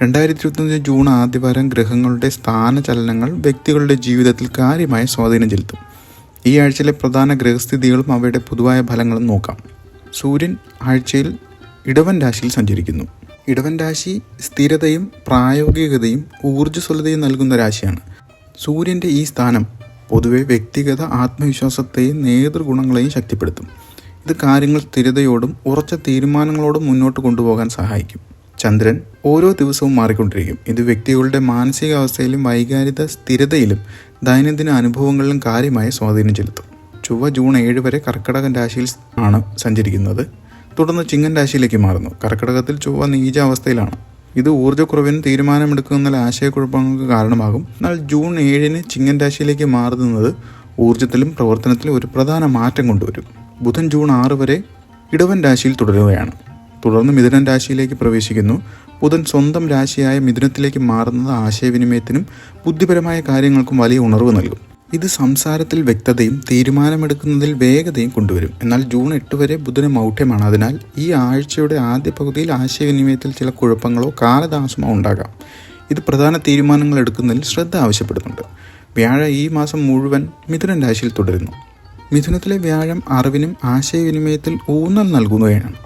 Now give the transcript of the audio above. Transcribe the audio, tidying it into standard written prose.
2025 June ആദ്യവാരം ഗ്രഹങ്ങളുടെ സ്ഥാനചലനങ്ങൾ വ്യക്തികളുടെ ജീവിതത്തിൽ കാര്യമായ സ്വാധീനം ചെലുത്തും. ഈ ആഴ്ചയിലെ പ്രധാന ഗ്രഹസ്ഥിതികളും അവയുടെ പൊതുവായ ഫലങ്ങളും നോക്കാം. സൂര്യൻ ആഴ്ചയിൽ ഇടവൻ രാശിയിൽ സഞ്ചരിക്കുന്നു. ഇടവൻ രാശി സ്ഥിരതയും പ്രായോഗികതയും ഊർജ്ജസ്വലതയും നൽകുന്ന രാശിയാണ്. സൂര്യൻ്റെ ഈ സ്ഥാനം പൊതുവെ വ്യക്തിഗത ആത്മവിശ്വാസത്തെയും നേതൃഗുണങ്ങളെയും ശക്തിപ്പെടുത്തും. ഇത് കാര്യങ്ങൾ സ്ഥിരതയോടും ഉറച്ച തീരുമാനങ്ങളോടും മുന്നോട്ട് കൊണ്ടുപോകാൻ സഹായിക്കും. ചന്ദ്രൻ ഓരോ ദിവസവും മാറിക്കൊണ്ടിരിക്കും. ഇത് വ്യക്തികളുടെ മാനസികാവസ്ഥയിലും വൈകാരിക സ്ഥിരതയിലും ദൈനംദിന അനുഭവങ്ങളിലും കാര്യമായ സ്വാധീനം ചെലുത്തും. ചൊവ്വ ജൂൺ 7 വരെ കർക്കിടകൻ രാശിയിൽ ആണ് സഞ്ചരിക്കുന്നത്. തുടർന്ന് ചിങ്ങൻ രാശിയിലേക്ക് മാറുന്നു. കർക്കിടകത്തിൽ ചൊവ്വ നീചാവസ്ഥയിലാണ്. ഇത് ഊർജ്ജക്കുറവിനും തീരുമാനമെടുക്കുന്ന ആശയക്കുഴപ്പങ്ങൾക്ക് കാരണമാകും. എന്നാൽ ജൂൺ 7 ചിങ്ങൻ രാശിയിലേക്ക് മാറുന്നത് ഊർജ്ജത്തിലും പ്രവർത്തനത്തിലും ഒരു പ്രധാന മാറ്റം കൊണ്ടുവരും. ബുധൻ ജൂൺ 6 വരെ ഇടവൻ രാശിയിൽ തുടരുകയാണ്. തുടർന്ന് മിഥുനൻ രാശിയിലേക്ക് പ്രവേശിക്കുന്നു. ബുധൻ സ്വന്തം രാശിയായ മിഥുനത്തിലേക്ക് മാറുന്നത് ആശയവിനിമയത്തിനും ബുദ്ധിപരമായ കാര്യങ്ങൾക്കും വലിയ ഉണർവ് നൽകും. ഇത് സംസാരത്തിൽ വ്യക്തതയും തീരുമാനമെടുക്കുന്നതിൽ വേഗതയും കൊണ്ടുവരും. എന്നാൽ ജൂൺ 8 വരെ ബുധന് മൗഢ്യമാണ്. അതിനാൽ ഈ ആഴ്ചയുടെ ആദ്യ പകുതിയിൽ ആശയവിനിമയത്തിൽ ചില കുഴപ്പങ്ങളോ കാലതാമസമോ ഉണ്ടാകാം. ഇത് പ്രധാന തീരുമാനങ്ങൾ എടുക്കുന്നതിൽ ശ്രദ്ധ ആവശ്യപ്പെടുന്നുണ്ട്. വ്യാഴം ഈ മാസം മുഴുവൻ മിഥുനൻ രാശിയിൽ തുടരുന്നു. മിഥുനത്തിലെ വ്യാഴം അറിവിനും ആശയവിനിമയത്തിൽ ഊന്നൽ നൽകുകയാണ്.